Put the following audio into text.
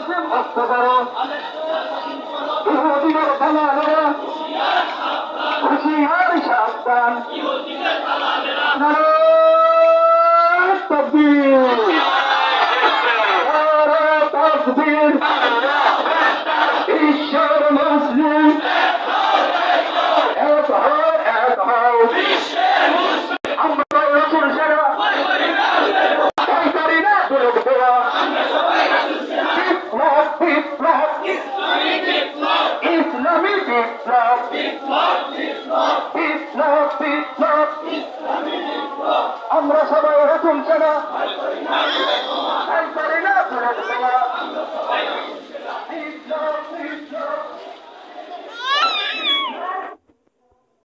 মুসলিম হস্ত করো ইহুদিদের দালালেরা হুঁশিয়ার সাবধান নারায়ে তাকবীর নারায়ে তাকবীর ঈশ্বর মুসলিম এক হও আমরা রাসূল ছাড়া ভয় করি না দুর্গ দেওয়া বিপ্লব বিপ্লব ইসলামী বিপ্লব বিপ্লব বিপ্লব আমরা সবাই